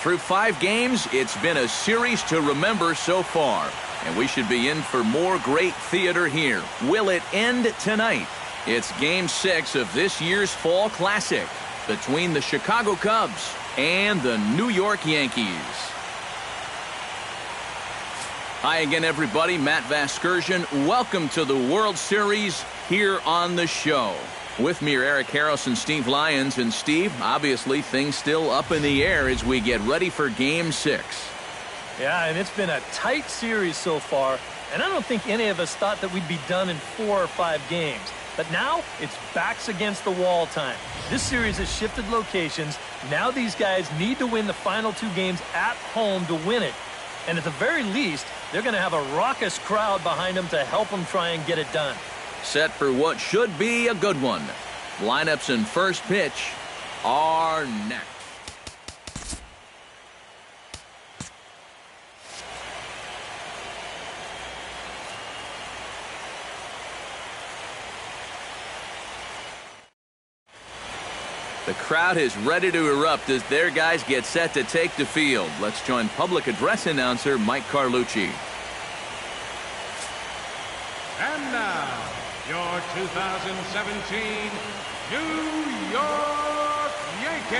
Through 5 games, it's been a series to remember so far. And we should be in for more great theater here. Will it end tonight? It's Game 6 of this year's Fall Classic between the Chicago Cubs and the New York Yankees. Hi again, everybody. Matt Vasgersian. Welcome to the World Series here on the show. With me are Eric Harris and Steve Lyons. And Steve, obviously things still up in the air as we get ready for Game 6. Yeah, and it's been a tight series so far, and I don't think any of us thought that we'd be done in 4 or 5 games. But now, it's backs against the wall time. This series has shifted locations. Now these guys need to win the final 2 games at home to win it. And at the very least, they're going to have a raucous crowd behind them to help them try and get it done. Set for what should be a good one. Lineups and first pitch are next. The crowd is ready to erupt as their guys get set to take the field. Let's join public address announcer Mike Carlucci. And now, your 2017 New York Yankees.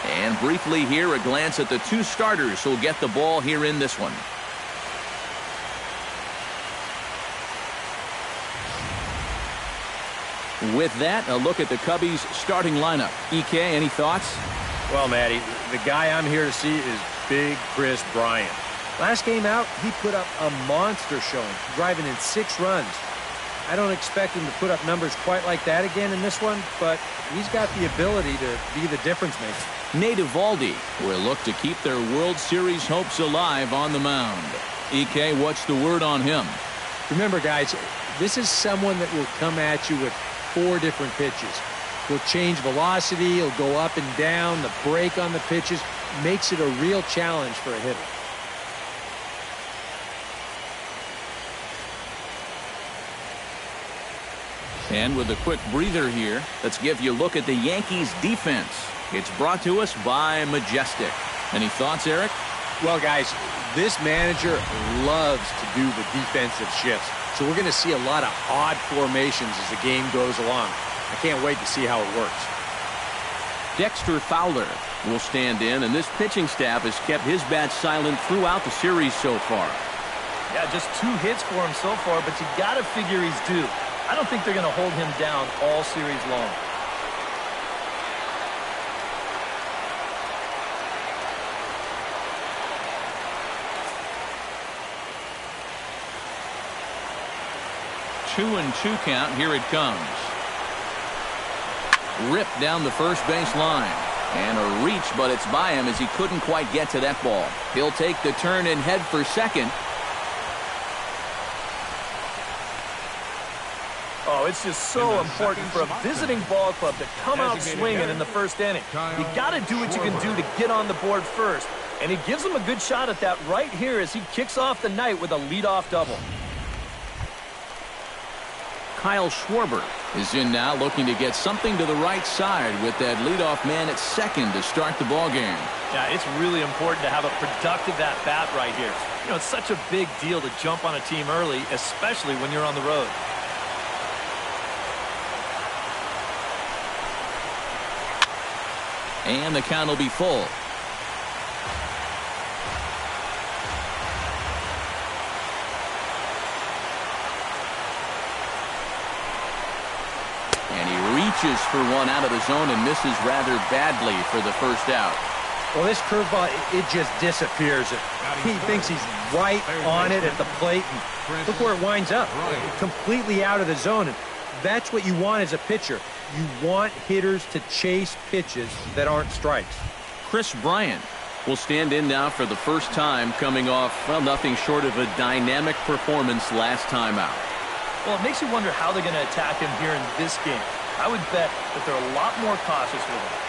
And briefly here, a glance at the 2 starters who'll get the ball here in this one. With that, a look at the Cubbies' starting lineup. EK, any thoughts? Well, Matty, the guy I'm here to see is Big Chris Bryant. Last game out, he put up a monster showing, driving in 6 runs. I don't expect him to put up numbers quite like that again in this one, but he's got the ability to be the difference maker. Nate Eovaldi will look to keep their World Series hopes alive on the mound. EK, what's the word on him? Remember, guys, this is someone that will come at you with 4 different pitches. He'll change velocity, he'll go up and down, the break on the pitches makes it a real challenge for a hitter. And with a quick breather here, let's give you a look at the Yankees defense. It's brought to us by Majestic. Any thoughts, Eric? Well, guys, this manager loves to do the defensive shifts. So we're going to see a lot of odd formations as the game goes along. I can't wait to see how it works. Dexter Fowler will stand in, and this pitching staff has kept his bat silent throughout the series so far. Yeah, just 2 hits for him so far, but you got to figure he's due. I don't think they're going to hold him down all series long. Two and 2 count. Here it comes. Ripped down the first base line. And a reach, but it's by him as he couldn't quite get to that ball. He'll take the turn and head for second. Oh, it's just so important for a visiting ball club to come out swinging in the first inning. You got to do what you can do to get on the board first. And he gives him a good shot at that right here as he kicks off the night with a leadoff double. Kyle Schwarber is in now, looking to get something to the right side with that leadoff man at second to start the ball game. Yeah, it's really important to have a productive at-bat right here. You know, it's such a big deal to jump on a team early, especially when you're on the road. And the count will be full. And he reaches for one out of the zone and misses rather badly for the first out. Well, this curveball, it just disappears. He thinks he's right on it at the plate. And look where it winds up. Completely out of the zone. And that's what you want as a pitcher. You want hitters to chase pitches that aren't strikes. Chris Bryant will stand in now for the first time, coming off, well, nothing short of a dynamic performance last time out. Well, it makes you wonder how they're going to attack him here in this game. I would bet that they're a lot more cautious with him.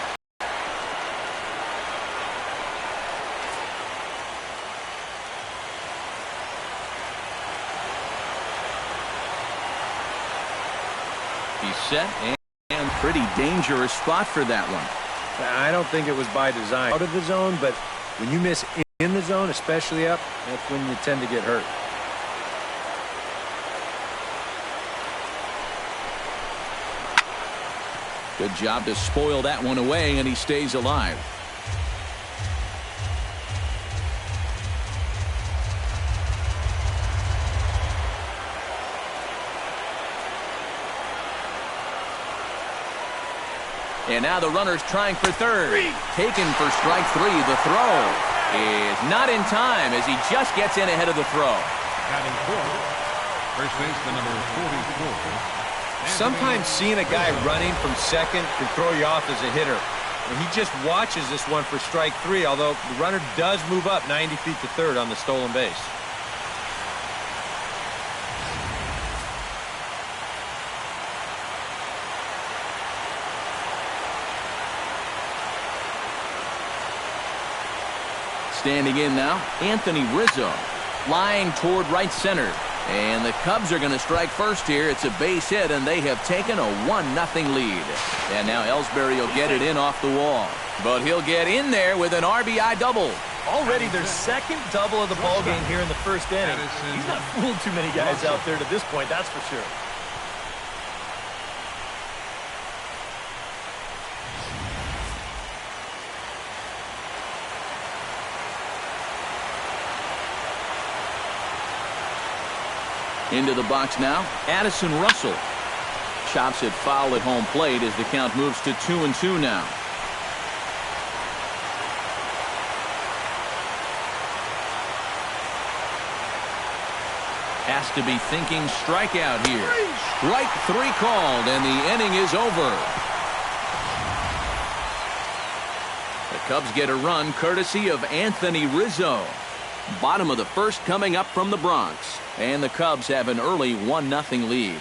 He's set and pretty dangerous spot for that one. I don't think it was by design. Out of the zone, but when you miss in the zone, especially up, that's when you tend to get hurt. Good job to spoil that one away, and he stays alive. And now the runner's trying for third. Taken for strike three. The throw is not in time as he just gets in ahead of the throw. Batting fourth, first baseman number 44. Sometimes seeing a guy running from second can throw you off as a hitter. And he just watches this one for strike three, although the runner does move up 90 feet to third on the stolen base. Standing in now, Anthony Rizzo. Flying toward right center. And the Cubs are going to strike first here. It's a base hit, and they have taken a 1-0 lead. And now Ellsbury will get it in off the wall. But he'll get in there with an RBI double. Already their second double of the ballgame here in the first inning. He's not fooled too many guys out there to this point, that's for sure. Into the box now, Addison Russell. Chops it foul at home plate as the count moves to 2-2 now. Has to be thinking strikeout here. Strike three called, and the inning is over. The Cubs get a run courtesy of Anthony Rizzo. Bottom of the first coming up from the Bronx. And the Cubs have an early 1-0 lead.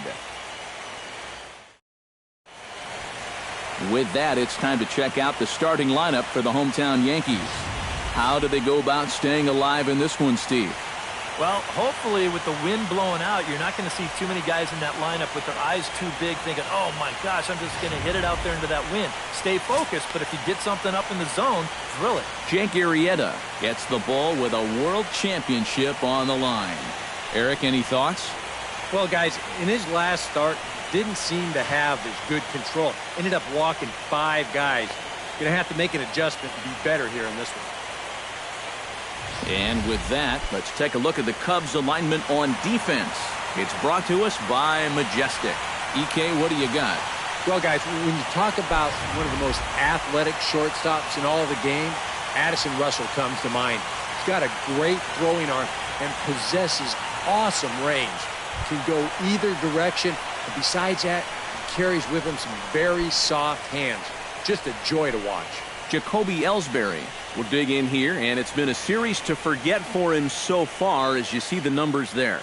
With that, it's time to check out the starting lineup for the hometown Yankees. How do they go about staying alive in this one, Steve? Well, hopefully with the wind blowing out, you're not going to see too many guys in that lineup with their eyes too big thinking, oh my gosh, I'm just going to hit it out there into that wind. Stay focused, but if you get something up in the zone, drill it. Jake Arrieta gets the ball with a world championship on the line. Eric, any thoughts? Well, guys, in his last start, didn't seem to have as good control. Ended up walking 5 guys. Going to have to make an adjustment to be better here in this one. And with that, let's take a look at the Cubs alignment on defense. It's brought to us by Majestic. EK, what do you got? Well, guys, when you talk about one of the most athletic shortstops in all of the game, Addison Russell comes to mind. He's got a great throwing arm and possesses awesome range. Can go either direction. And besides that, he carries with him some very soft hands. Just a joy to watch. Jacoby Ellsbury will dig in here, and it's been a series to forget for him so far as you see the numbers there.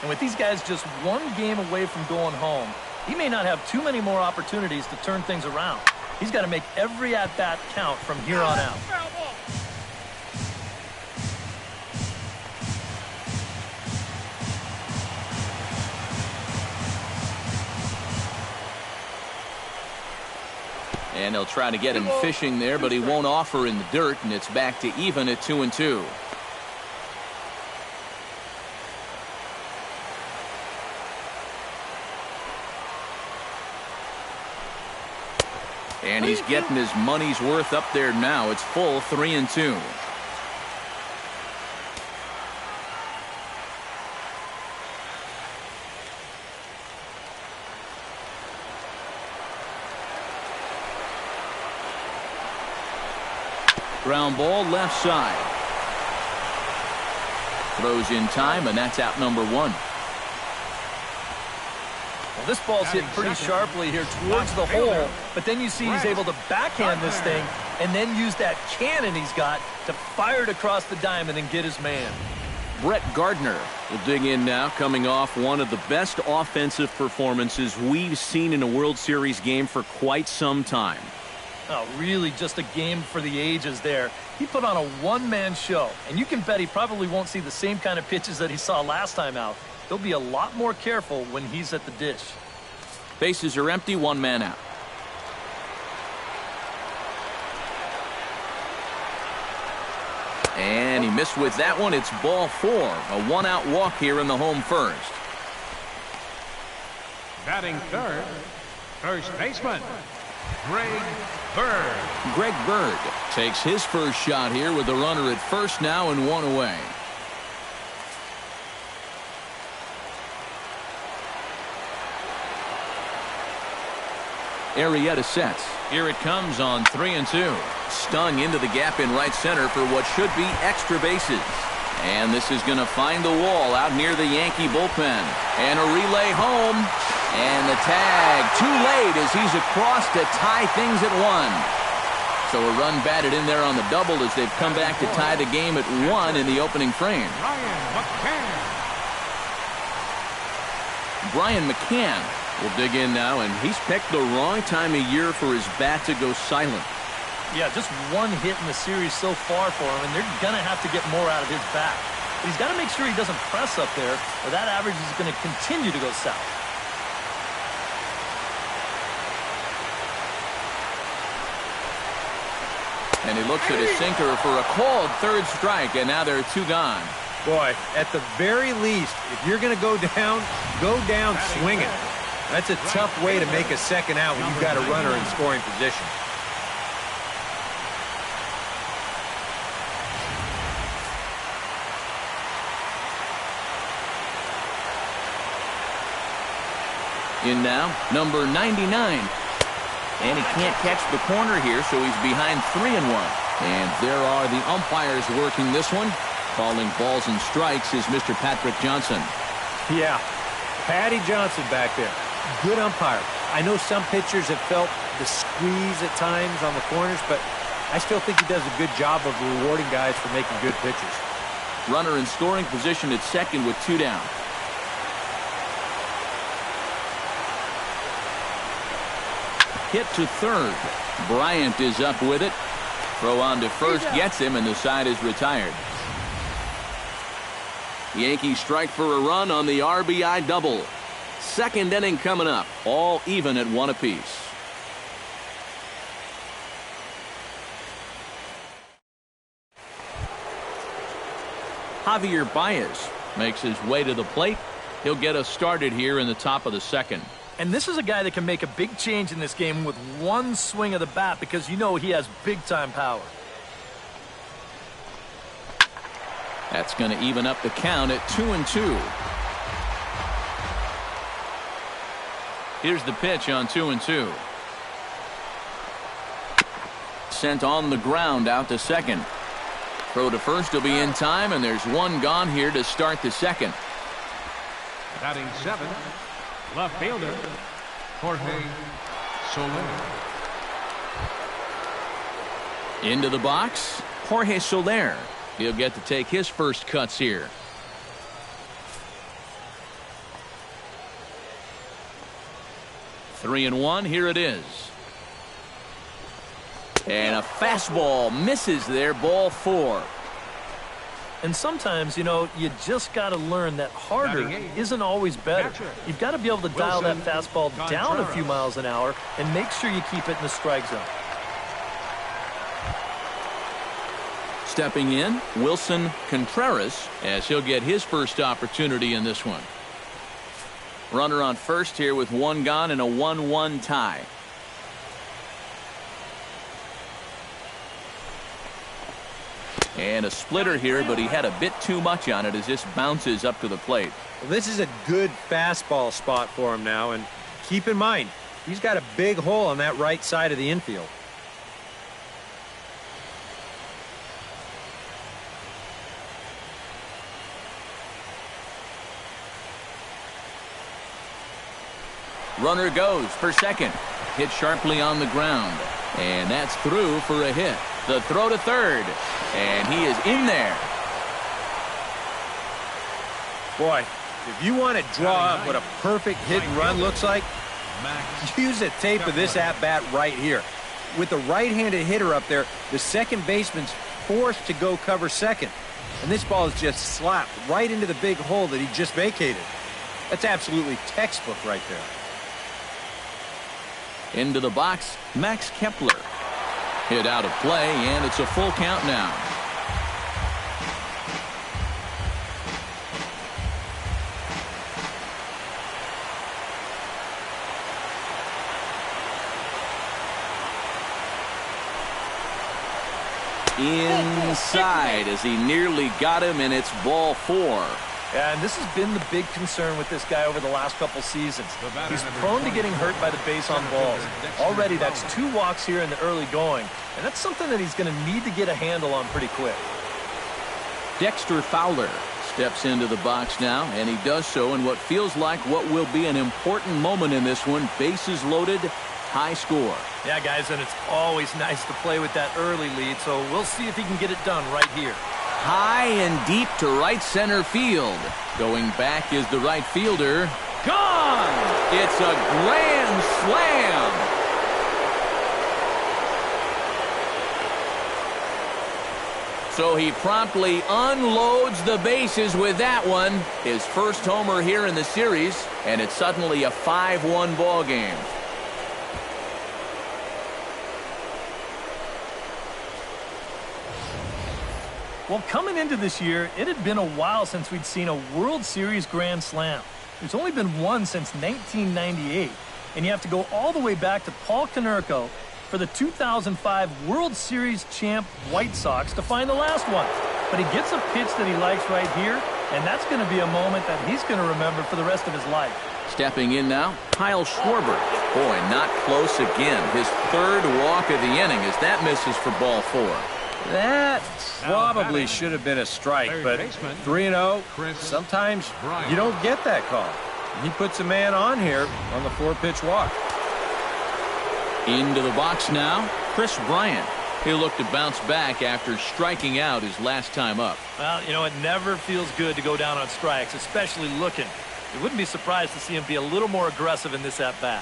And with these guys just one game away from going home, he may not have too many more opportunities to turn things around. He's got to make every at-bat count from here on out. And they'll try to get him fishing there, but he won't offer in the dirt, and it's back to even at 2-2. And he's getting his money's worth up there now. It's full 3-2. Ground ball left side. Throws in time, and that's out number 1. Well, this ball's hit pretty sharply here towards the hole, but then you see he's able to backhand this thing and then use that cannon he's got to fire it across the diamond and get his man. Brett Gardner will dig in now, coming off one of the best offensive performances we've seen in a World Series game for quite some time. Oh, really just a game for the ages there. He put on a one-man show, and you can bet he probably won't see the same kind of pitches that he saw last time out. He'll be a lot more careful when he's at the dish. Bases are empty, one man out. And he missed with that one. It's ball 4. A one-out walk here in the home first. Batting third, first baseman, Greg Bird. Greg Bird takes his first shot here with the runner at first now and one away. Arrieta sets. Here it comes on 3-2. Stung into the gap in right center for what should be extra bases. And this is going to find the wall out near the Yankee bullpen. And a relay home. And the tag too late as he's across to tie things at 1. So a run batted in there on the double as they've come back to tie the game at 1 in the opening frame. Brian McCann will dig in now, and he's picked the wrong time of year for his bat to go silent. Yeah, just one hit in the series so far for him, and they're going to have to get more out of his bat. But he's got to make sure he doesn't press up there, or that average is going to continue to go south. And he looks at his sinker for a called third strike, and now there are 2 gone. Boy, at the very least, if you're going to go down swinging. That's a tough way to make a second out when you've got a runner in scoring position. In now, number 99. And he can't catch the corner here, so he's behind 3-1. And there are the umpires working this one. Calling balls and strikes is Mr. Patrick Johnson. Yeah, Patty Johnson back there. Good umpire. I know some pitchers have felt the squeeze at times on the corners, but I still think he does a good job of rewarding guys for making good pitches. Runner in scoring position at second with 2 down. Hit to third. Bryant is up with it. Throw on to first gets him, and the side is retired. Yankees strike for a run on the RBI double. Second inning coming up. All even at 1 apiece. Javier Baez makes his way to the plate. He'll get us started here in the top of the second. And this is a guy that can make a big change in this game with one swing of the bat because you know he has big-time power. That's going to even up the count at 2-2. Here's the pitch on 2-2. Sent on the ground out to second. Throw to first will be in time, and there's 1 gone here to start the second. Batting 7, left fielder, Jorge Soler. Into the box, Jorge Soler. He'll get to take his first cuts here. Three and one, here it is. And a fastball misses there, ball 4. And sometimes, you know, you just got to learn that harder isn't always better. You've got to be able to dial that fastball down a few miles an hour and make sure you keep it in the strike zone. Stepping in, Wilson Contreras, as he'll get his first opportunity in this one. Runner on first here with 1 gone and a 1-1 tie. And a splitter here, but he had a bit too much on it as this bounces up to the plate. Well, this is a good fastball spot for him now, and keep in mind, he's got a big hole on that right side of the infield. Runner goes for second. Hit sharply on the ground. And that's through for a hit. The throw to third. And he is in there. Boy, if you want to draw up what a perfect hit and run looks like, use a tape of this at-bat right here. With the right-handed hitter up there, the second baseman's forced to go cover second. And this ball is just slapped right into the big hole that he just vacated. That's absolutely textbook right there. Into the box, Max Kepler. Hit out of play, and it's a full count now. Inside as he nearly got him, and it's ball 4. Yeah, and this has been the big concern with this guy over the last couple seasons. He's prone to getting hurt by the base on balls. Already, that's 2 walks here in the early going, and that's something that he's going to need to get a handle on pretty quick. Dexter Fowler steps into the box now, and he does so in what feels like what will be an important moment in this one. Bases loaded, high score. Yeah, guys, and it's always nice to play with that early lead, so we'll see if he can get it done right here. High and deep to right center field. Going back is the right fielder. Gone! It's a grand slam! So he promptly unloads the bases with that one. His first homer here in the series, and it's suddenly a 5-1 ball game. Well, coming into this year, it had been a while since we'd seen a World Series Grand Slam. There's only been one since 1998, and you have to go all the way back to Paul Konerko for the 2005 World Series champ White Sox to find the last one. But he gets a pitch that he likes right here, and that's going to be a moment that he's going to remember for the rest of his life. Stepping in now, Kyle Schwarber. Boy, not close again. His 3rd walk of the inning as that misses for ball 4. That probably should have been a strike, but 3-0, sometimes you don't get that call. He puts a man on here on the 4-pitch walk. Into the box now, Chris Bryant. He'll look to bounce back after striking out his last time up. Well, you know, it never feels good to go down on strikes, especially looking. You wouldn't be surprised to see him be a little more aggressive in this at-bat.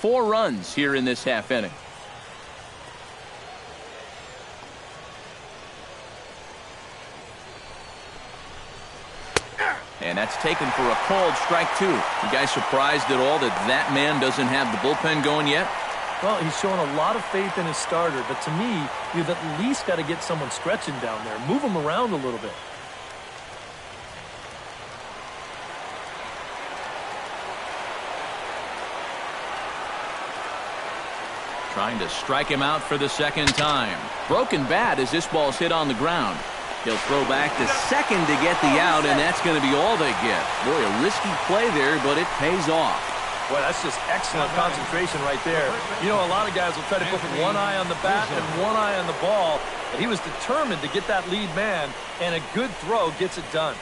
Four runs here in this half inning. And that's taken for a called strike 2. You guys surprised at all that that man doesn't have the bullpen going yet? Well, he's shown a lot of faith in his starter, but to me, you've at least got to get someone stretching down there. Move him around a little bit. Trying to strike him out for the 2nd time. Broken bat as this ball's hit on the ground. He'll throw back to second to get the out, and that's going to be all they get. Boy, a risky play there, but it pays off. Boy, that's just excellent concentration right there. You know, a lot of guys will try to put one eye on the bat and one eye on the ball, but he was determined to get that lead man, and a good throw gets it done.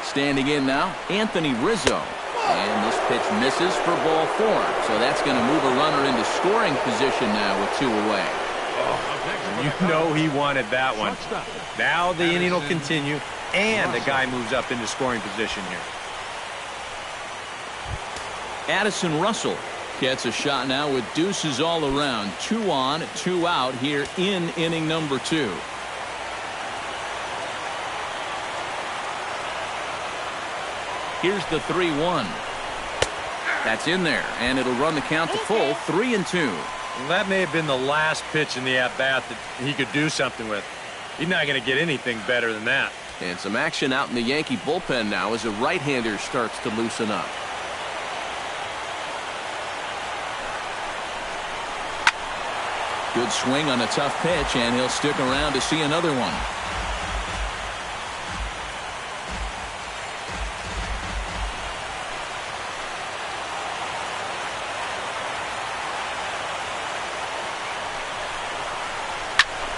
Standing in now, Anthony Rizzo. And this pitch misses for ball 4. So that's going to move a runner into scoring position now with 2 away. Oh, you know he wanted that one. Now the inning will continue, and the guy moves up into scoring position here. Addison Russell gets a shot now with deuces all around. 2 on, 2 out here in inning number 2. Here's the 3-1. That's in there, and it'll run the count to full, 3-2. Well, that may have been the last pitch in the at-bat that he could do something with. He's not going to get anything better than that. And some action out in the Yankee bullpen now as a right-hander starts to loosen up. Good swing on a tough pitch, and he'll stick around to see another one.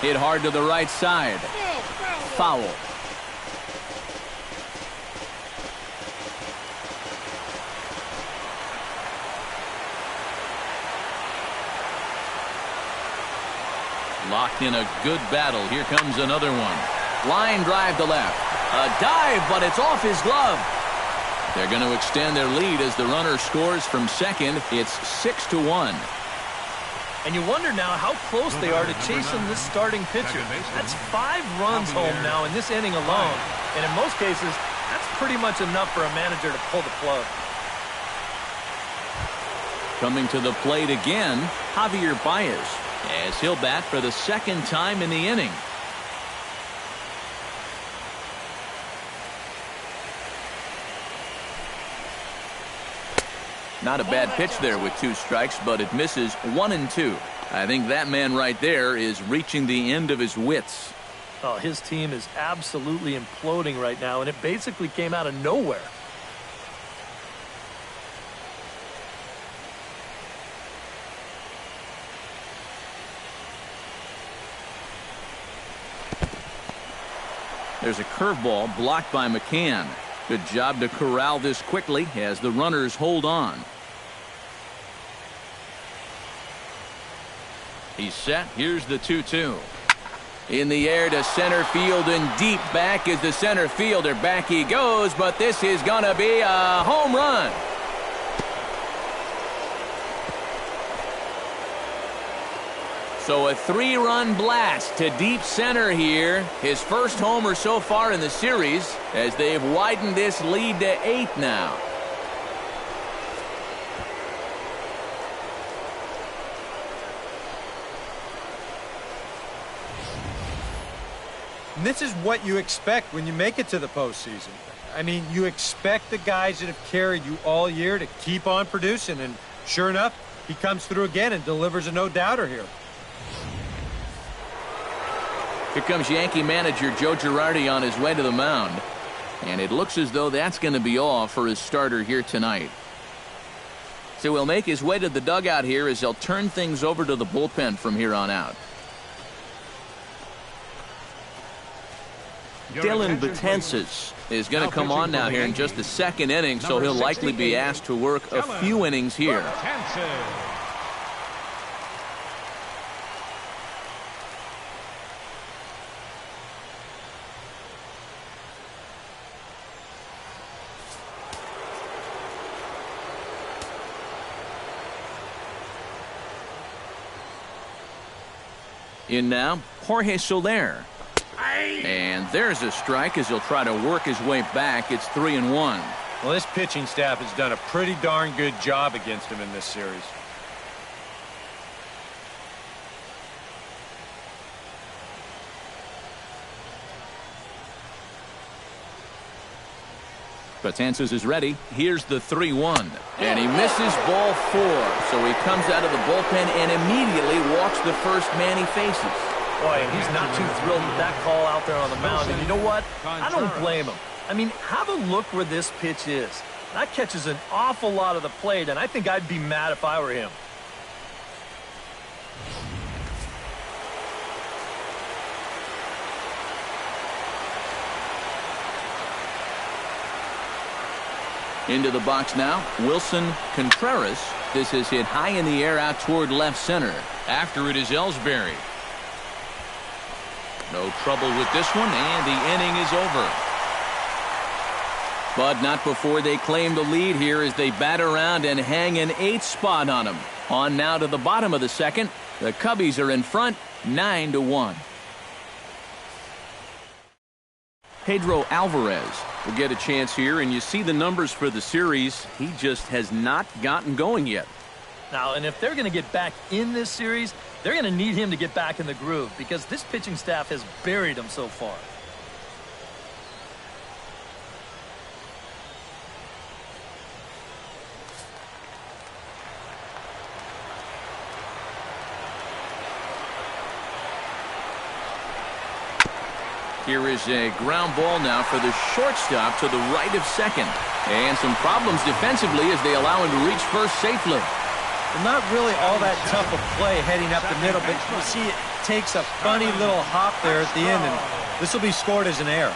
Hit hard to the right side. Foul. Locked in a good battle. Here comes another one. Line drive to left. A dive, but it's off his glove. They're going to extend their lead as the runner scores from second. It's 6-1. And you wonder now how close they are to chasing this starting pitcher. That's 5 runs home now in this inning alone. And in most cases, that's pretty much enough for a manager to pull the plug. Coming to the plate again, Javier Baez, as he'll bat for the second time in the inning. Not a bad pitch there with 2 strikes, but it misses 1-2. I think that man right there is reaching the end of his wits. Oh, his team is absolutely imploding right now, and it basically came out of nowhere. There's a curveball blocked by McCann. Good job to corral this quickly as the runners hold on. He's set. Here's the 2-2. In the air to center field and deep back is the center fielder. Back he goes, but this is going to be a home run. So a 3-run blast to deep center here. His first homer so far in the series as they've widened this lead to 8 now. And this is what you expect when you make it to the postseason. I mean, you expect the guys that have carried you all year to keep on producing, and sure enough, he comes through again and delivers a no-doubter here. Here comes Yankee manager Joe Girardi on his way to the mound. And it looks as though that's going to be all for his starter here tonight. So he'll make his way to the dugout here as they'll turn things over to the bullpen from here on out. Dylan Betances is going to come on now here in just the second inning, so he'll likely be asked to work a few innings here. In now, Jorge Soler. And there's a strike as he'll try to work his way back. It's 3-1. Well, this pitching staff has done a pretty darn good job against him in this series. Betances is ready. Here's the 3-1. And he misses ball 4. So he comes out of the bullpen and immediately walks the first man he faces. Boy, he's not too thrilled with that call out there on the mound. And you know what? I don't blame him. I mean, have a look where this pitch is. That catches an awful lot of the plate, and I think I'd be mad if I were him. Into the box now, Wilson Contreras. This is hit high in the air out toward left center. After it is Ellsbury. No trouble with this one, and the inning is over. But not before they claim the lead here as they bat around and hang an 8th spot on them. On now to the bottom of the second. The Cubbies are in front, 9-1. Pedro Alvarez will get a chance here, and you see the numbers for the series. He just has not gotten going yet. Now, and if they're going to get back in this series, they're going to need him to get back in the groove because this pitching staff has buried him so far. Here is a ground ball now for the shortstop to the right of second. And some problems defensively as they allow him to reach first safely. Well, not really all that tough a play heading up the middle, but you see it takes a funny little hop there at the end, and this will be scored as an error.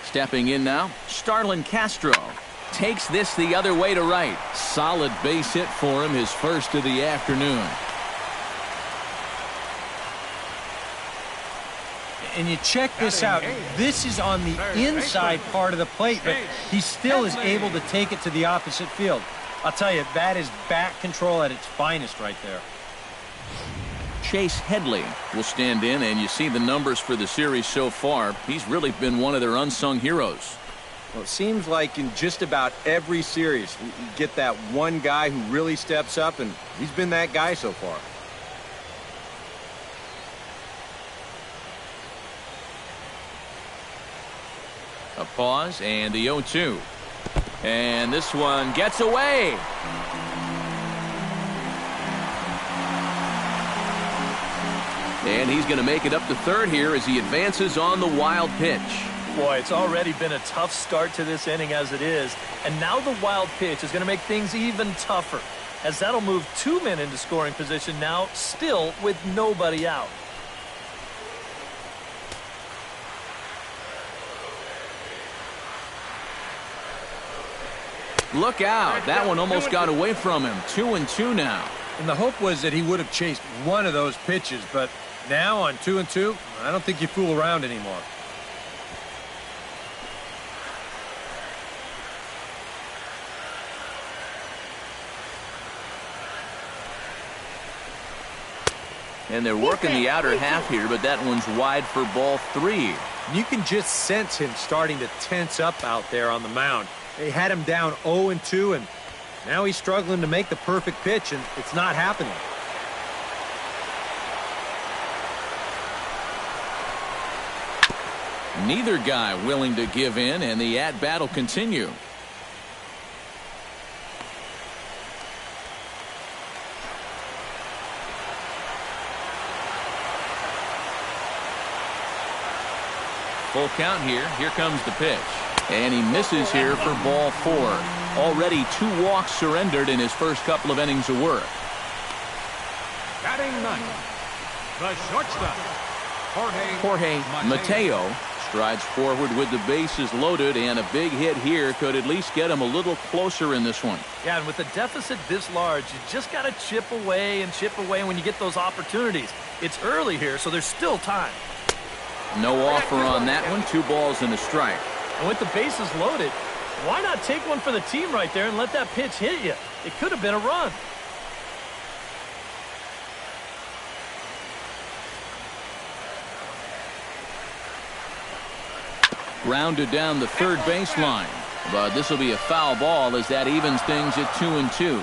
Stepping in now, Starlin Castro. takes this the other way to right. Solid base hit for him, his first of the afternoon. And you check this out. This is on the inside part of the plate, but he still is able to take it to the opposite field. I'll tell you, that is bat control at its finest right there. Chase Headley will stand in, and you see the numbers for the series so far. He's really been one of their unsung heroes. Well, it seems like in just about every series, you get that one guy who really steps up, and he's been that guy so far. A pause and the 0-2. And this one gets away. And he's going to make it up to third here as he advances on the wild pitch. Boy, it's already been a tough start to this inning as it is. And now the wild pitch is going to make things even tougher, as that'll move 2 men into scoring position now, still with nobody out. Look out. That one almost got away from him. 2-2 now. And the hope was that he would have chased one of those pitches, but now on 2-2, I don't think you fool around anymore. And they're working the outer half here, but that one's wide for ball 3. You can just sense him starting to tense up out there on the mound. They had him down 0-2, and now he's struggling to make the perfect pitch, and it's not happening. Neither guy willing to give in, and the at-bat will continue. Full count here. Here comes the pitch. And he misses here for ball 4. Already 2 walks surrendered in his first couple of innings of work. Batting ninth, the shortstop, Jorge Mateo strides forward with the bases loaded, and a big hit here could at least get him a little closer in this one. Yeah, and with a deficit this large, you just got to chip away when you get those opportunities. It's early here, so there's still time. No offer on that one. 2 balls and a strike. And with the bases loaded, why not take one for the team right there and let that pitch hit you? It could have been a run. Grounded down the third baseline. But this will be a foul ball as that evens things at 2-2.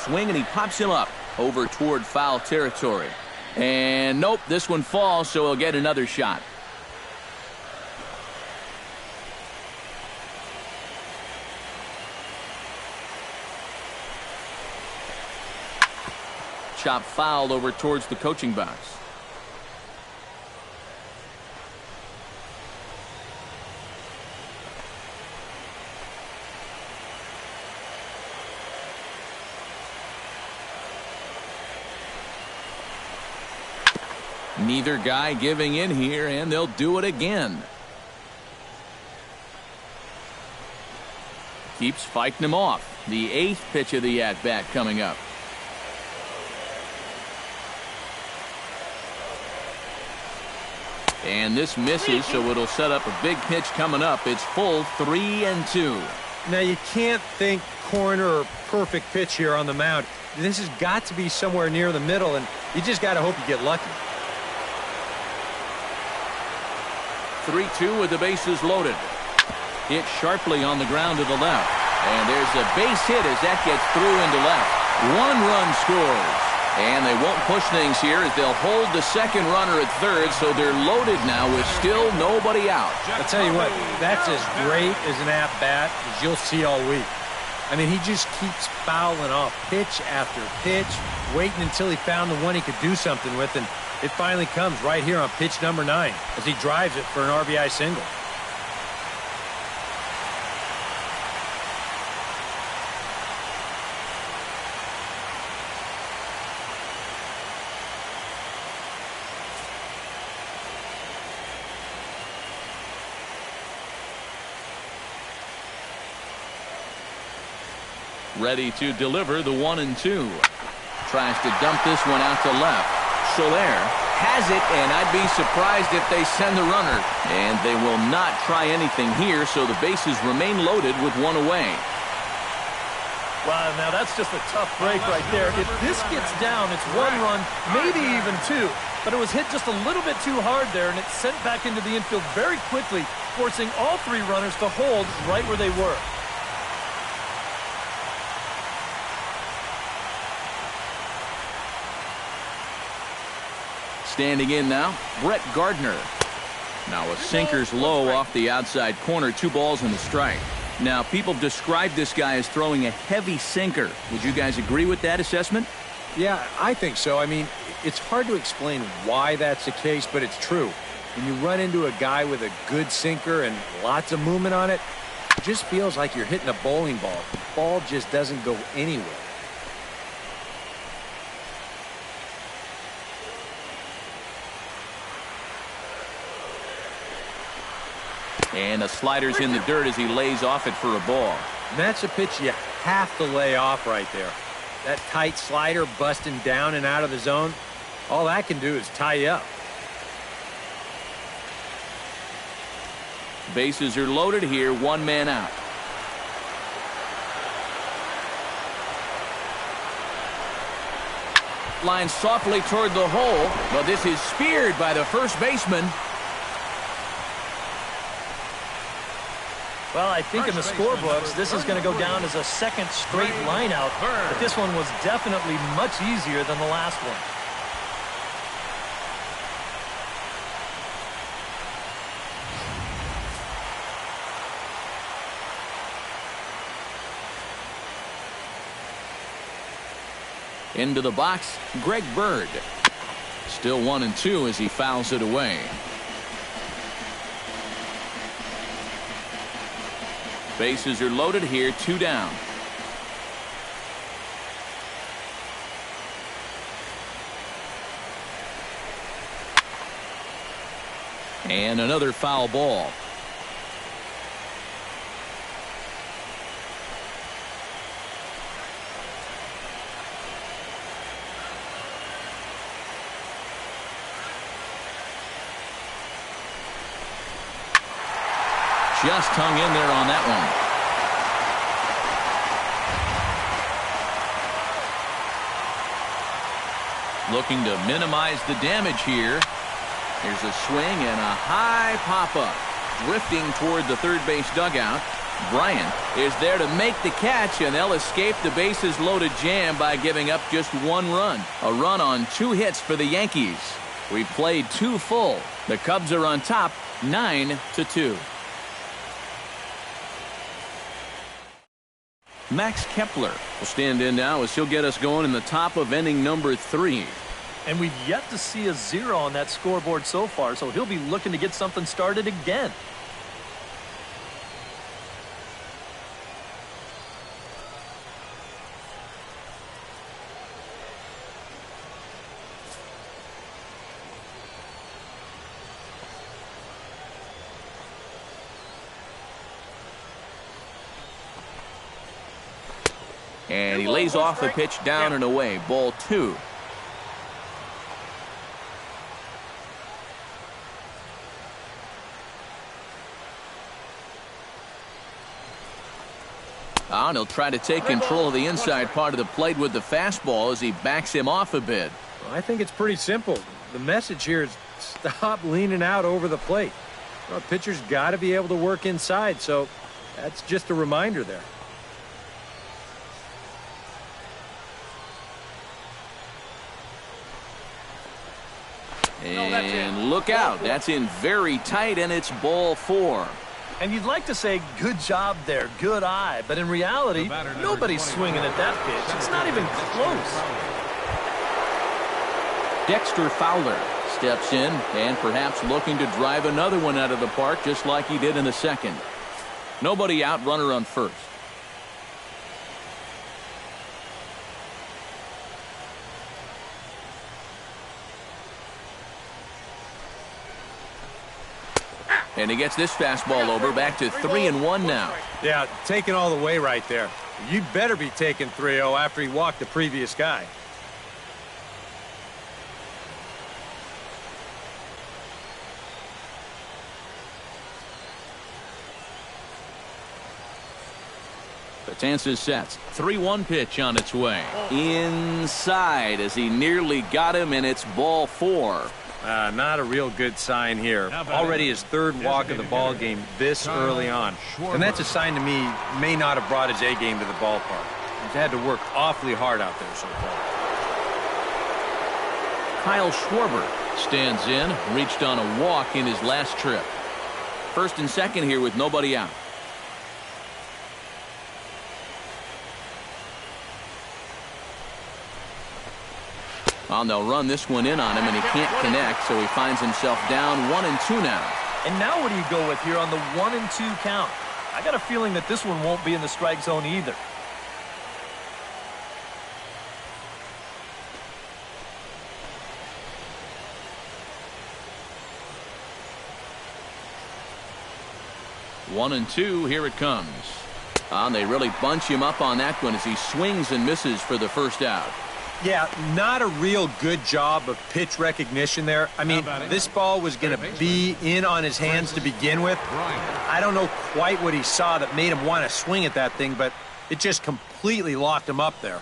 Swing, and he pops him up over toward foul territory. And nope, this one falls, so he'll get another shot. Chop fouled over towards the coaching box. Neither guy giving in here, and they'll do it again. Keeps fighting him off. The 8th pitch of the at-bat coming up. And this misses, so it'll set up a big pitch coming up. It's full 3-2. Now, you can't think corner or perfect pitch here on the mound. This has got to be somewhere near the middle, and you just got to hope you get lucky. 3-2 with the bases loaded. Hit sharply on the ground to the left. And there's a base hit as that gets through into left. 1 run scores. And they won't push things here as they'll hold the second runner at third, so they're loaded now with still nobody out. I'll tell you what, that's as great as an at-bat as you'll see all week. I mean, he just keeps fouling off pitch after pitch, waiting until he found the one he could do something with, and it finally comes right here on pitch number 9 as he drives it for an RBI single. Ready to deliver the 1-2. Tries to dump this one out to left. Soler has it, and I'd be surprised if they send the runner. And they will not try anything here, so the bases remain loaded with one away. Wow, now that's just a tough break right there. If this gets down, it's 1 run, maybe even 2. But it was hit just a little bit too hard there, and it's sent back into the infield very quickly, forcing all 3 runners to hold right where they were. Standing in now, Brett Gardner. Now a sinker's low off the outside corner, 2 balls and a strike. Now people describe this guy as throwing a heavy sinker. Would you guys agree with that assessment? Yeah, I think so. I mean, it's hard to explain why that's the case, but it's true. When you run into a guy with a good sinker and lots of movement on it, it just feels like you're hitting a bowling ball. The ball just doesn't go anywhere. And a slider's in the dirt as he lays off it for a ball. And that's a pitch you have to lay off right there. That tight slider busting down and out of the zone, all that can do is tie you up. Bases are loaded here, 1 man out. Line softly toward the hole, but this is speared by the first baseman. Well, I think in the scorebooks, this is going to go down as a 2nd straight lineout, but this one was definitely much easier than the last one. Into the box, Greg Bird. Still 1-2 as he fouls it away. Bases are loaded here, 2 down. And another foul ball. Just hung in there on that one. Looking to minimize the damage here. Here's a swing and a high pop-up. Drifting toward the third base dugout. Bryant is there to make the catch, and they'll escape the bases loaded jam by giving up just 1 run. A run on 2 hits for the Yankees. We've played 2 full. The Cubs are on top, 9-2. Max Kepler will stand in now as he'll get us going in the top of inning number 3. And we've yet to see a 0 on that scoreboard so far, so he'll be looking to get something started again. And he lays off the pitch down and away. Ball 2. And he'll try to take control of the inside part of the plate with the fastball as he backs him off a bit. Well, I think it's pretty simple. The message here is stop leaning out over the plate. Well, pitcher's got to be able to work inside, so that's just a reminder there. And look out. That's in very tight, and it's ball 4. And you'd like to say, good job there, good eye. But in reality, nobody's swinging at that pitch. It's not even close. Dexter Fowler steps in and perhaps looking to drive another one out of the park just like he did in the second. Nobody out, runner on first. And he gets this fastball over, back to 3-1 now. Yeah, taken all the way right there. You'd better be taking 3-0 after he walked the previous guy. Betances sets. 3-1 pitch on its way. Inside as he nearly got him, and it's ball 4. Not a real good sign here. Already his third walk of the ball game this early on. And that's a sign to me he may not have brought his A game to the ballpark. He's had to work awfully hard out there so far. Kyle Schwarber stands in, reached on a walk in his last trip. First and second here with nobody out. They'll run this one in on him, and he can't connect, so he finds himself down 1-2 now. And now what do you go with here on the 1-2 count? I got a feeling that this one won't be in the strike zone either. One and two, here it comes. They really bunch him up on that one as he swings and misses for the first out. Yeah, not a real good job of pitch recognition there. I mean, this ball was going to be in on his hands to begin with. I don't know quite what he saw that made him want to swing at that thing, but it just completely locked him up there.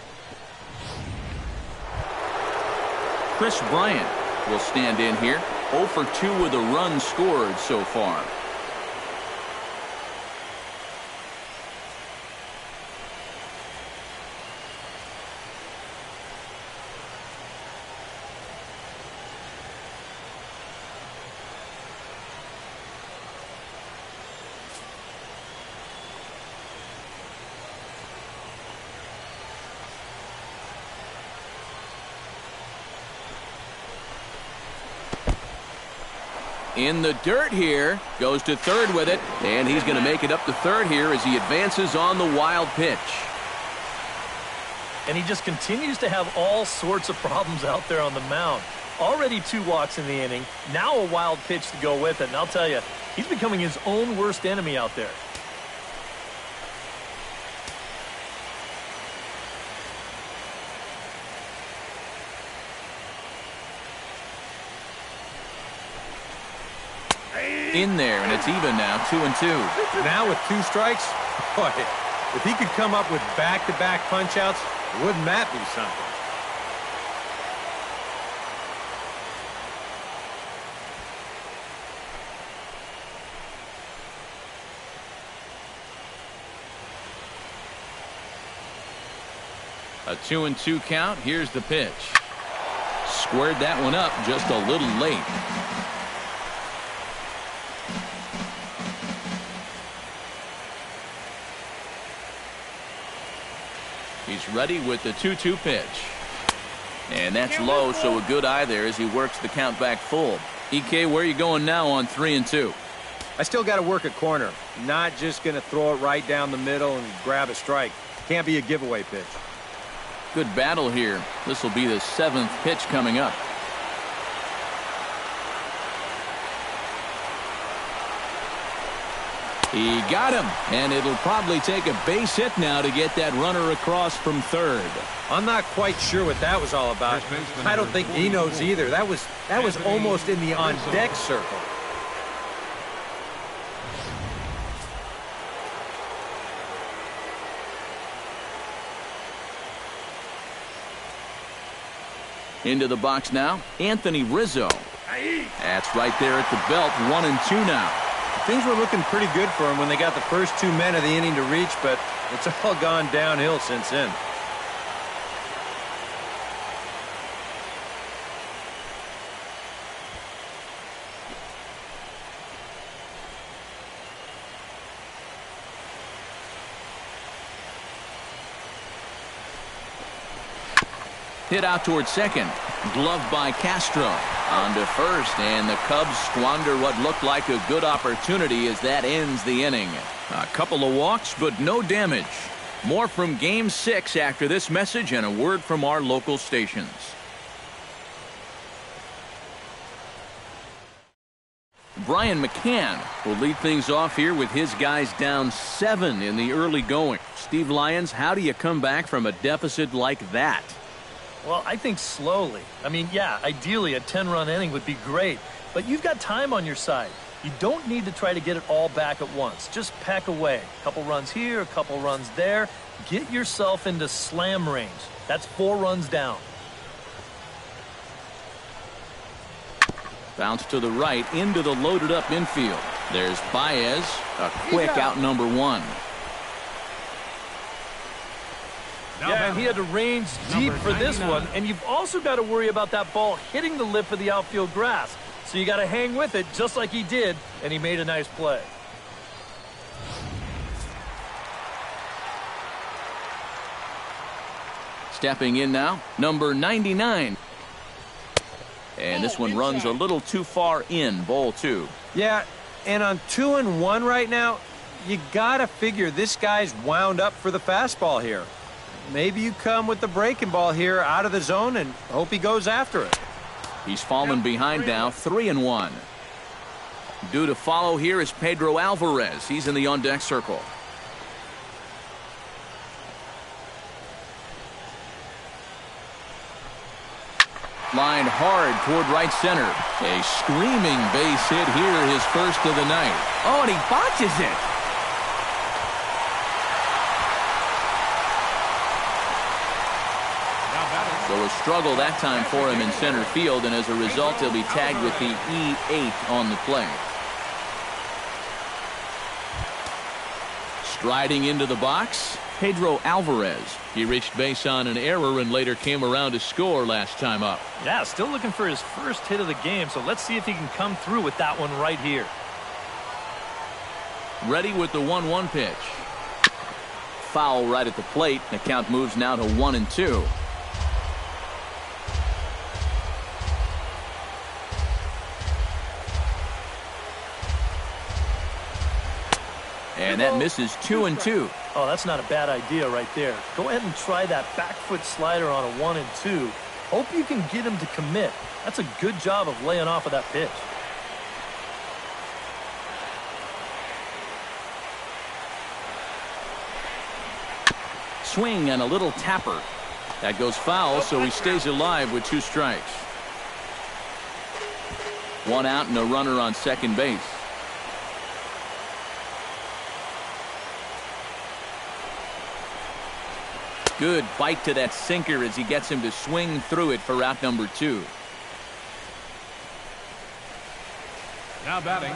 Chris Bryant will stand in here. 0 for 2 with a run scored so far. In the dirt here, goes to third with it, and he's going to make it up to third here as he advances on the wild pitch. And he just continues to have all sorts of problems out there on the mound. Already 2 walks in the inning, now a wild pitch to go with it, and I'll tell you, he's becoming his own worst enemy out there. In there, and it's even now, 2-2. Now with 2 strikes, boy, if he could come up with back-to-back punch-outs, wouldn't that be something? A 2-2 count. Here's the pitch. Squared that one up just a little late. He's ready with the 2-2 pitch. And that's low, so a good eye there as he works the count back full. EK, where are you going now on 3-2? I still got to work a corner. Not just going to throw it right down the middle and grab a strike. Can't be a giveaway pitch. Good battle here. This will be the 7th pitch coming up. He got him, and it'll probably take a base hit now to get that runner across from third. I'm not quite sure what that was all about. I don't think he knows either. That was almost in the on-deck circle. Into the box now, Anthony Rizzo. That's right there at the belt, 1-2 now. Things were looking pretty good for him when they got the first 2 men of the inning to reach, but it's all gone downhill since then. Hit out towards second. Gloved by Castro. On to first, and the Cubs squander what looked like a good opportunity as that ends the inning. A couple of walks, but no damage. More from Game 6 after this message and a word from our local stations. Brian McCann will lead things off here with his guys down 7 in the early going. Steve Lyons, how do you come back from a deficit like that? Well, I think slowly. I mean, yeah, ideally a 10-run inning would be great, but you've got time on your side. You don't need to try to get it all back at once. Just peck away. A couple runs here, a couple runs there. Get yourself into slam range. That's 4 runs down. Bounce to the right into the loaded up infield. There's Baez, a quick out number 1. Yeah, and he had to range deep for this one, and you've also got to worry about that ball hitting the lip of the outfield grass. So you got to hang with it just like he did, and he made a nice play. Stepping in now, number 99. And this one runs a little too far in, ball 2. Yeah, and on 2-1 right now, you got to figure this guy's wound up for the fastball here. Maybe you come with the breaking ball here out of the zone and hope he goes after it. He's fallen behind now, 3-1. Due to follow here is Pedro Alvarez. He's in the on-deck circle. Lined hard toward right center. A screaming base hit here, his first of the night. Oh, and he botches it. So a struggle that time for him in center field, and as a result, he'll be tagged with the E8 on the play. Striding into the box, Pedro Alvarez. He reached base on an error and later came around to score last time up. Yeah, still looking for his first hit of the game, so let's see if he can come through with that one right here. Ready with the 1-1 pitch. Foul right at the plate. The count moves now to 1-2. And that misses 2-2. Oh, that's not a bad idea right there. Go ahead and try that back foot slider on a 1-2. Hope you can get him to commit. That's a good job of laying off of that pitch. Swing and a little tapper. That goes foul, so he stays alive with 2 strikes. 1 out and a runner on second base. Good bite to that sinker as he gets him to swing through it for out number 2. Now batting,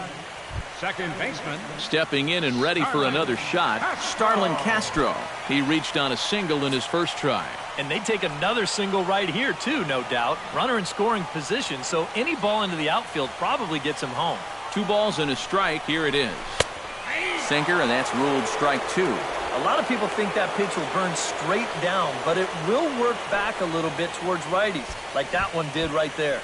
second baseman. Stepping in and ready for another shot, Starlin Castro. He reached on a single in his first try. And they take another single right here, too, no doubt. Runner in scoring position, so any ball into the outfield probably gets him home. 2 balls and a strike. Here it is. Sinker, and that's ruled strike 2. A lot of people think that pitch will burn straight down, but it will work back a little bit towards righties, like that one did right there.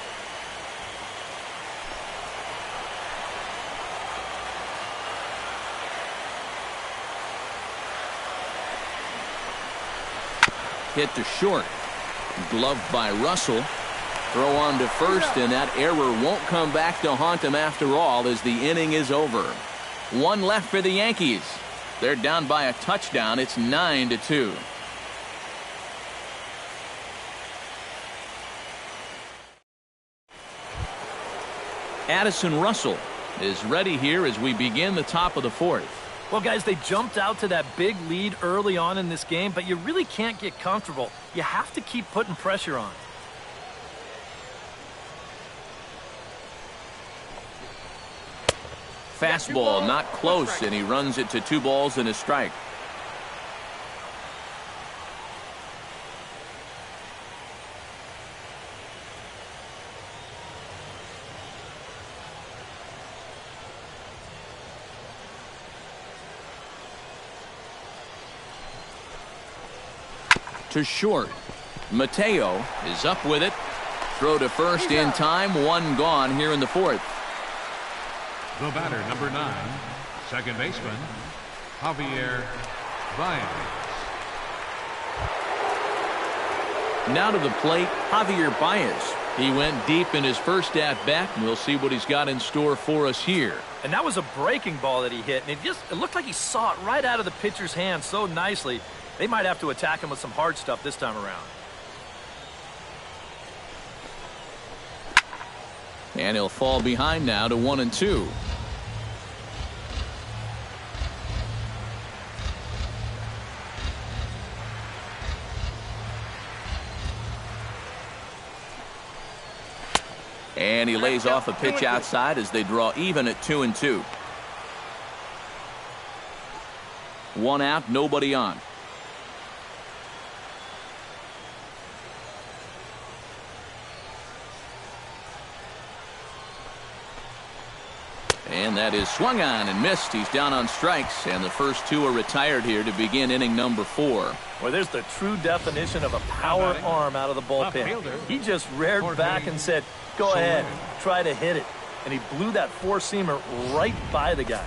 Hit to short. Gloved by Russell. Throw on to first, and that error won't come back to haunt him after all as the inning is over. 1 left for the Yankees. They're down by a touchdown. It's 9-2. Addison Russell is ready here as we begin the top of the 4th. Well, guys, they jumped out to that big lead early on in this game, but you really can't get comfortable. You have to keep putting pressure on. Fastball not close, and he runs it to 2 balls and a strike. To short. Mateo is up with it. Throw to first in time. 1 gone here in the 4th. The batter, number 9, second baseman, Javier Baez. Now to the plate, Javier Baez. He went deep in his first at-bat, and we'll see what he's got in store for us here. And that was a breaking ball that he hit, and it looked like he saw it right out of the pitcher's hand so nicely. They might have to attack him with some hard stuff this time around. And he'll fall behind now to 1-2. And he lays off a pitch outside as they draw even at 2-2. 1 out, nobody on. And that is swung on and missed. He's down on strikes, and the first 2 are retired here to begin inning number 4. Well, there's the true definition of a power arm out of the bullpen. He just reared back and said, go ahead, try to hit it. And he blew that four-seamer right by the guy.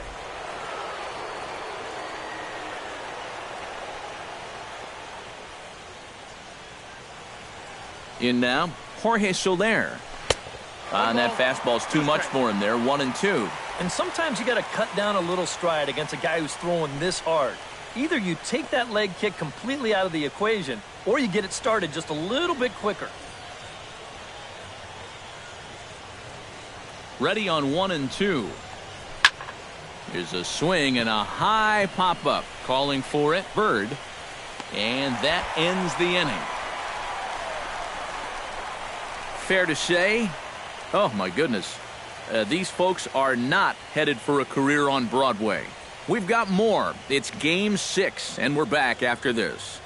In now, Jorge Soler. And that fastball's too much for him there, 1-2. And sometimes you got to cut down a little stride against a guy who's throwing this hard. Either you take that leg kick completely out of the equation, or you get it started just a little bit quicker. Ready on 1-2. Here's a swing and a high pop-up. Calling for it, Bird. And that ends the inning. Fair to say, oh my goodness, these folks are not headed for a career on Broadway. We've got more. It's Game 6, and we're back after this.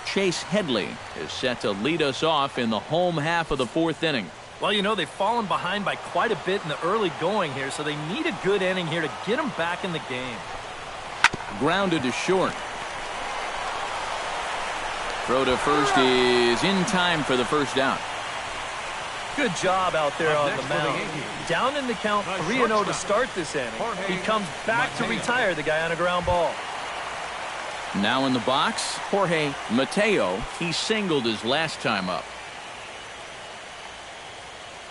Chase Headley is set to lead us off in the home half of the 4th inning. Well, you know, they've fallen behind by quite a bit in the early going here, so they need a good inning here to get them back in the game. Grounded to short. Throw to first is in time for the first out. Good job out there on the mound. Down in the count, 3-0 to start this inning. He comes back to retire the guy on a ground ball. Now in the box, Jorge Mateo. He singled his last time up.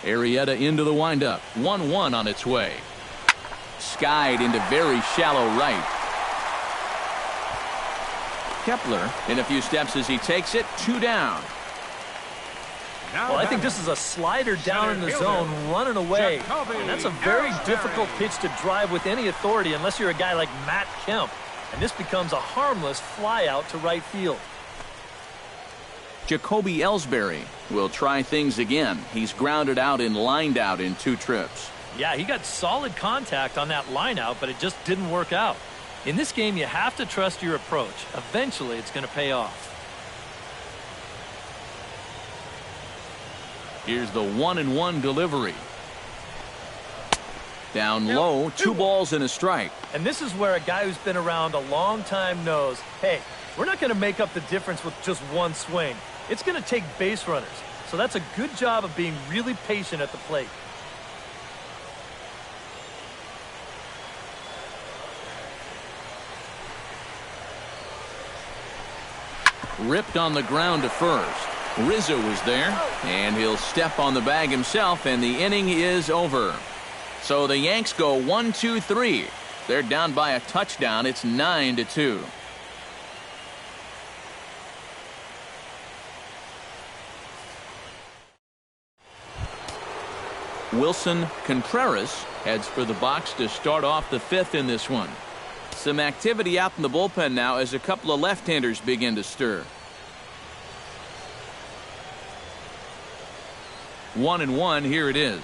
Arrieta into the windup. 1-1 on its way. Skied into very shallow right. Kepler in a few steps as he takes it. 2 down. Well, I think this is a slider down in the zone, running away. And that's a very difficult pitch to drive with any authority unless you're a guy like Matt Kemp. And this becomes a harmless fly out to right field. Jacoby Ellsbury will try things again. He's grounded out and lined out in 2 trips. Yeah, he got solid contact on that line out, but it just didn't work out. In this game, you have to trust your approach. Eventually, it's going to pay off. Here's the 1-1 delivery. Down low, 2 balls and a strike. And this is where a guy who's been around a long time knows, hey, we're not going to make up the difference with just one swing. It's going to take base runners. So that's a good job of being really patient at the plate. Ripped on the ground to first. Rizzo is there, and he'll step on the bag himself, and the inning is over. So the Yanks go 1-2-3. They're down by a touchdown. It's 9-2. Wilson Contreras heads for the box to start off the 5th in this one. Some activity out in the bullpen now as a couple of left-handers begin to stir. 1-1, here it is.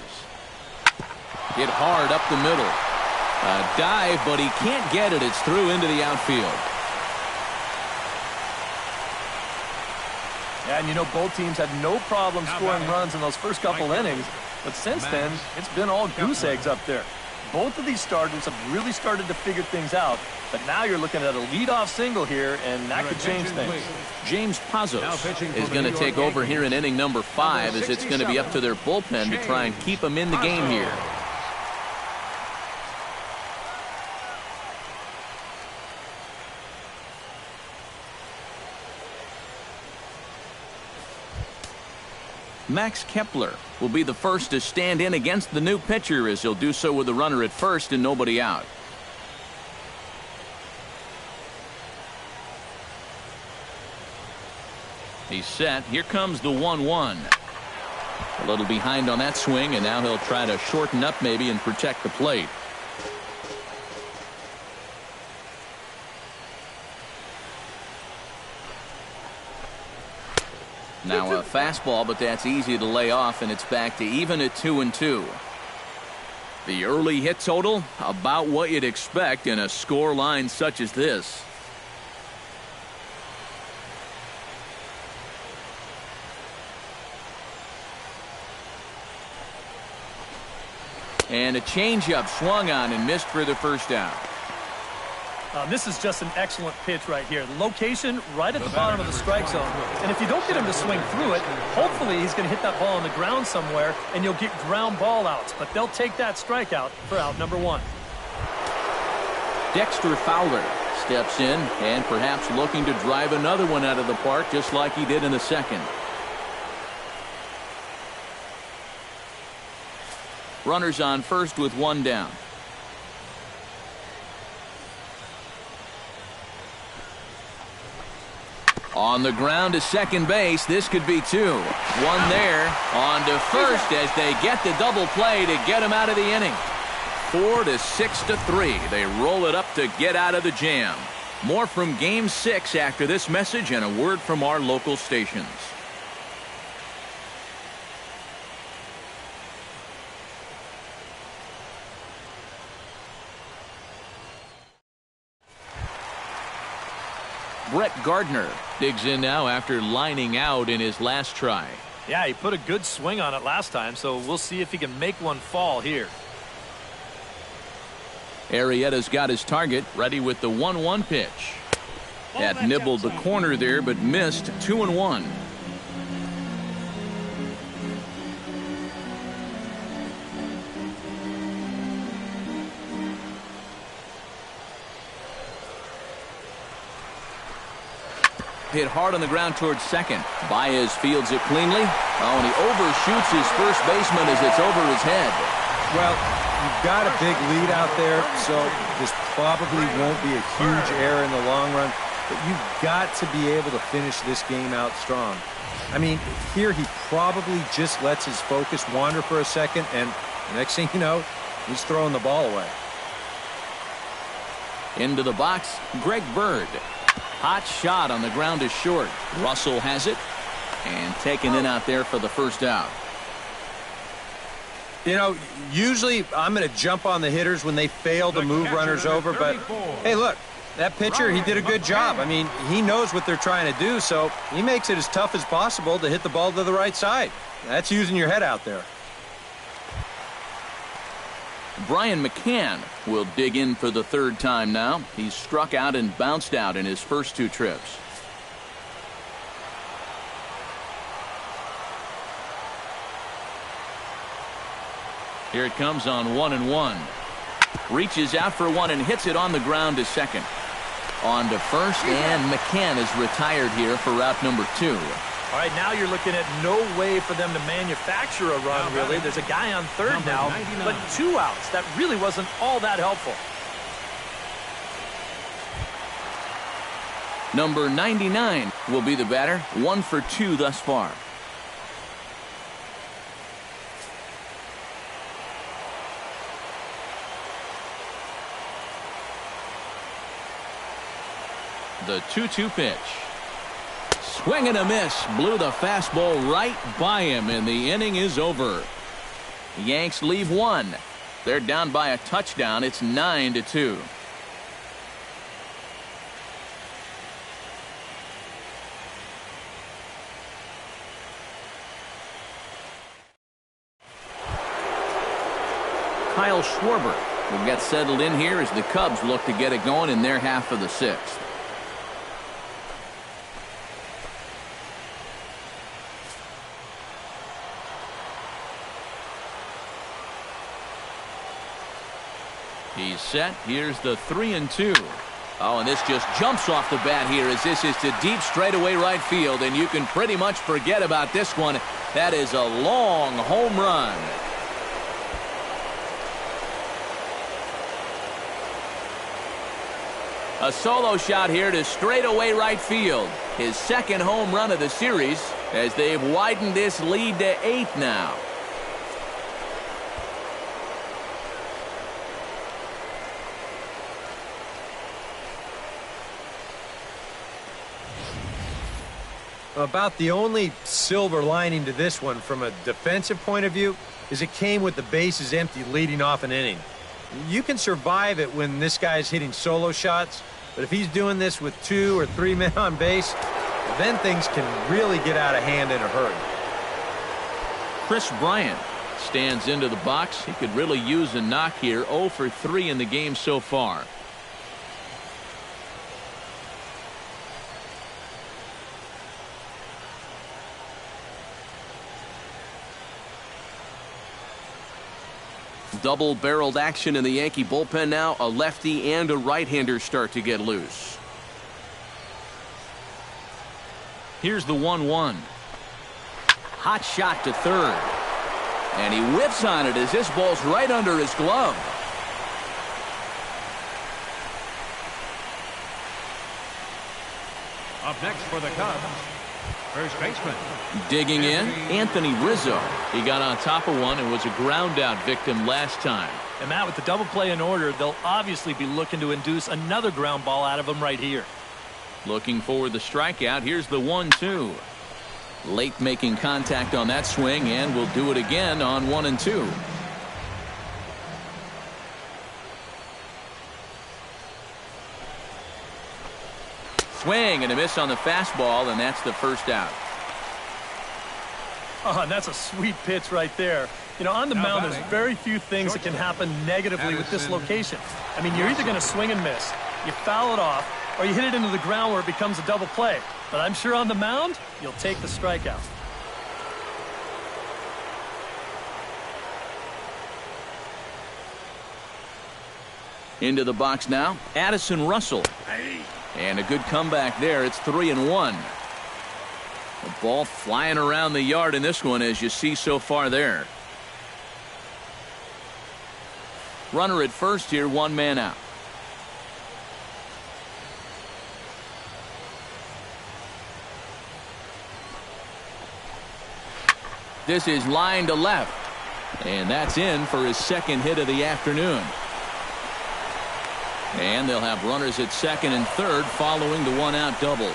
Hit hard up the middle. A dive, but he can't get it. It's through into the outfield. Yeah, and you know, both teams had no problem scoring runs in those first couple innings. But since then, it's been all goose eggs up there. Both of these starters have really started to figure things out. But now you're looking at a leadoff single here, and that could change things. James Pazos is going to take over here in inning number 5 as it's going to be up to their bullpen to try and keep them in the game here. Max Kepler will be the first to stand in against the new pitcher, as he'll do so with the runner at first and nobody out. He's set. Here comes the 1-1. A little behind on that swing, and now he'll try to shorten up maybe and protect the plate. Now a fastball, but that's easy to lay off, and it's back to even at 2-2. The early hit total, about what you'd expect in a score line such as this. And a changeup swung on and missed for the first out. This is just an excellent pitch right here. The location right at the bottom of the strike zone. And if you don't get him to swing through it, hopefully he's going to hit that ball on the ground somewhere, and you'll get ground ball outs. But they'll take that strikeout for out number 1. Dexter Fowler steps in and perhaps looking to drive another one out of the park, just like he did in the second. Runners on first with one down. On the ground to second base. This could be 2. One there. On to first as they get the double play to get him out of the inning. 4-6-3. They roll it up to get out of the jam. More from Game 6 after this message and a word from our local stations. Brett Gardner digs in now after lining out in his last try. Yeah, he put a good swing on it last time, so we'll see if he can make one fall here. Arrieta's got his target, ready with the 1-1 pitch. That nibbled the corner there, but missed. 2-1. Hit hard on the ground towards second. Baez fields it cleanly. Oh, and he overshoots his first baseman as it's over his head. Well, you've got a big lead out there, so this probably won't be a huge error in the long run. But you've got to be able to finish this game out strong. I mean, here he probably just lets his focus wander for a second, and next thing you know, he's throwing the ball away. Into the box, Greg Bird. Hot shot on the ground is short. Russell has it and taken in out there for the first out. You know, usually I'm going to jump on the hitters when they fail to move runners over, but hey, look, that pitcher, he did a good job. I mean, he knows what they're trying to do, so he makes it as tough as possible to hit the ball to the right side. That's using your head out there. Brian McCann will dig in for the third time now. He's struck out and bounced out in his first 2 trips. Here it comes on 1-1. Reaches out for one and hits it on the ground to second. On to first, and McCann is retired here for route number 2. All right, now you're looking at no way for them to manufacture a run, really. There's a guy on third now, but 2 outs. That really wasn't all that helpful. Number 99 will be the batter. 1 for 2 thus far. The 2-2 pitch. Swing and a miss. Blew the fastball right by him, and the inning is over. The Yanks leave 1. They're down by a touchdown. It's 9-2. Kyle Schwarber will get settled in here as the Cubs look to get it going in their half of the 6th. He's set. Here's the 3-2. Oh, and this just jumps off the bat here as this is to deep straightaway right field, and you can pretty much forget about this one. That is a long home run. A solo shot here to straightaway right field. His second home run of the series as they've widened this lead to 8 now. About the only silver lining to this one from a defensive point of view is it came with the bases empty leading off an inning. You can survive it when this guy's hitting solo shots, but if he's doing this with 2 or 3 men on base, then things can really get out of hand in a hurry. Chris Bryant stands into the box. He could really use a knock here. 0 for 3 in the game so far. Double-barreled action in the Yankee bullpen now. A lefty and a right-hander start to get loose. Here's the 1-1. Hot shot to third. And he whips on it as this ball's right under his glove. Up next for the Cubs, first baseman. Digging in, Anthony Rizzo. He got on top of one and was a ground out victim last time. And Matt, with the double play in order, they'll obviously be looking to induce another ground ball out of him right here. Looking for the strikeout. Here's the 1-2. Late making contact on that swing, and will do it again on 1 and 2. Swing and a miss on the fastball, and that's the first out. Oh, and that's a sweet pitch right there. You know, on the mound, there's very few things that can happen negatively with this location. I mean, you're either going to swing and miss, you foul it off, or you hit it into the ground where it becomes a double play. But I'm sure on the mound, you'll take the strikeout. Into the box now, Addison Russell. And a good comeback there. It's 3-1. The ball flying around the yard in this one, as you see so far there. Runner at first here, 1 man out. This is line to left. And that's in for his second hit of the afternoon. And they'll have runners at second and third following the 1-out double.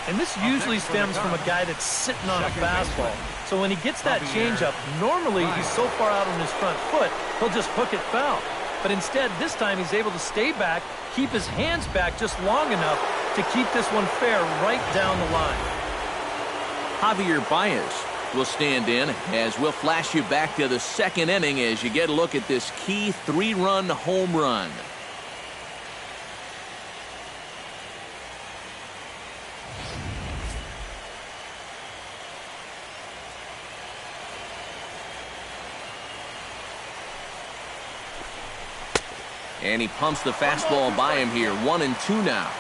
And this usually stems from a guy that's sitting on a fastball. So when he gets that changeup, normally he's so far out on his front foot, he'll just hook it foul. But instead, this time he's able to stay back, keep his hands back just long enough to keep this one fair right down the line. Javier Baez will stand in as we'll flash you back to the second inning as you get a look at this key 3-run home run. And he pumps the fastball by him here. 1 and 2 now.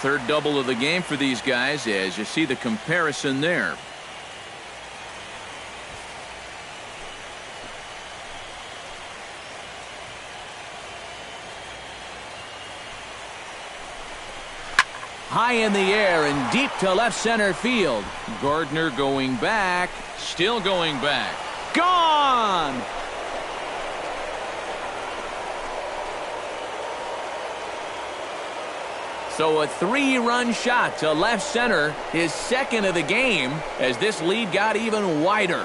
Third double of the game for these guys as you see the comparison there. High in the air and deep to left center field. Gardner going back, still going back. Gone! So a 3-run shot to left center, his second of the game, as this lead got even wider.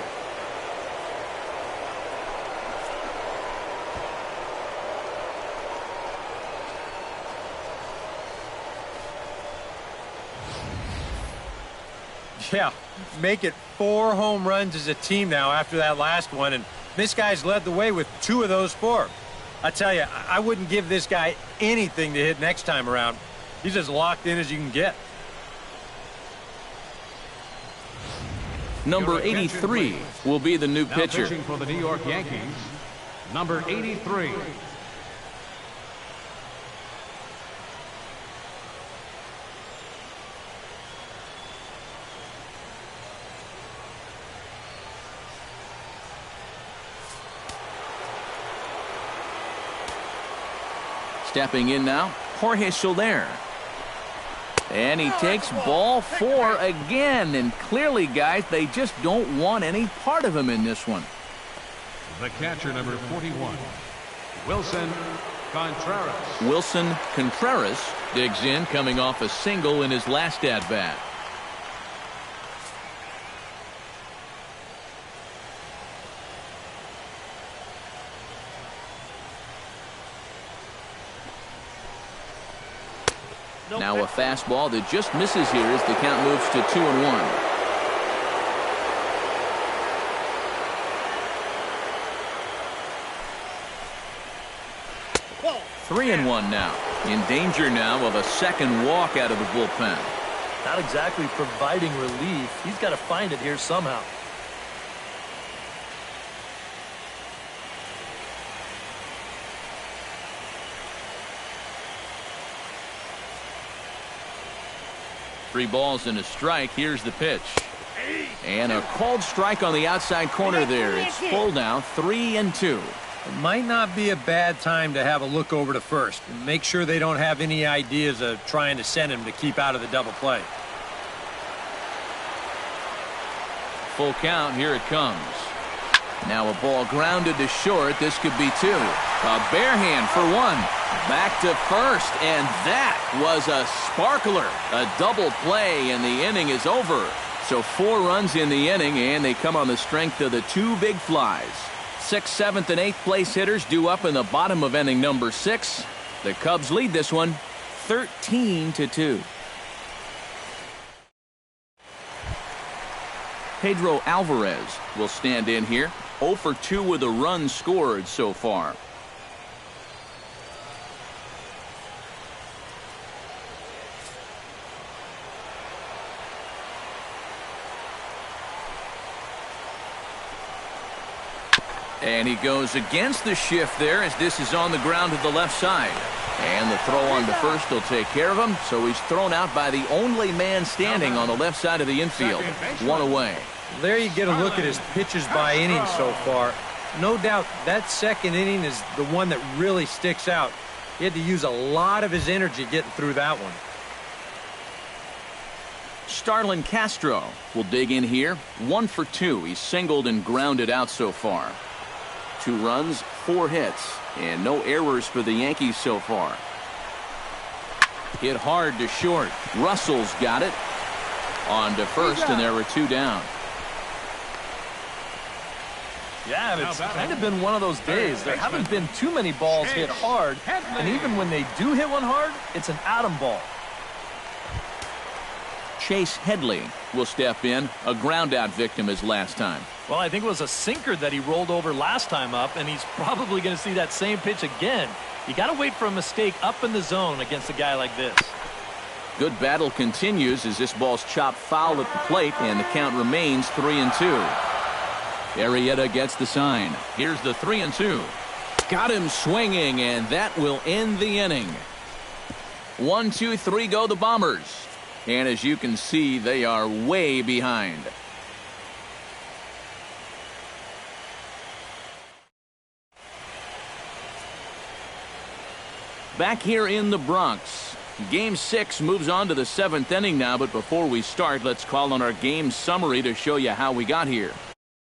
Yeah, make it 4 home runs as a team now after that last one, and this guy's led the way with 2 of those 4. I tell you, I wouldn't give this guy anything to hit next time around. He's as locked in as you can get. Number 83 will be the new pitcher. Pitching for the New York Yankees, number 83. Stepping in now, Jorge Soler. And he takes ball 4 again. And clearly, guys, they just don't want any part of him in this one. The catcher, number 41, Wilson Contreras. Wilson Contreras digs in, coming off a single in his last at-bat. Now a fastball that just misses here as the count moves to 2-1. 3-1 now. In danger now of a second walk out of the bullpen. Not exactly providing relief. He's got to find it here somehow. Three balls and a strike. Here's the pitch. And a called strike on the outside corner there. It's full now, 3-2. It might not be a bad time to have a look over to first. Make sure they don't have any ideas of trying to send him to keep out of the double play. Full count. Here it comes. Now a ball grounded to short. This could be 2. A bare hand for 1. Back to first, and that was a sparkler. A double play, and the inning is over. So 4 runs in the inning, and they come on the strength of the 2 big flies. 6th, 7th, and 8th place hitters due up in the bottom of inning number 6. The Cubs lead this one 13-2. Pedro Alvarez will stand in here. 0 for 2 with a run scored so far. And he goes against the shift there as this is on the ground to the left side. And the throw on to first will take care of him. So he's thrown out by the only man standing on the left side of the infield. 1 away. There you get a look at his pitches by inning so far. No doubt that second inning is the one that really sticks out. He had to use a lot of his energy getting through that one. Starlin Castro will dig in here. 1 for 2. He's singled and grounded out so far. 2 runs, 4 hits, and no errors for the Yankees so far. Hit hard to short. Russell's got it. On to first, and there were 2 down. Yeah, it's kind of been one of those days. There haven't been too many balls hit hard, and even when they do hit one hard, it's an atom ball. Chase Headley will step in, a ground-out victim his last time. Well, I think it was a sinker that he rolled over last time up, and he's probably going to see that same pitch again. You got to wait for a mistake up in the zone against a guy like this. Good battle continues as this ball's chopped foul at the plate, and the count remains 3-2. Arrieta gets the sign. Here's the 3-2. Got him swinging, and that will end the inning. 1, 2, 3 go the Bombers. And as you can see, they are way behind. Back here in the Bronx, Game 6 moves on to the 7th inning now, but before we start, let's call on our game summary to show you how we got here.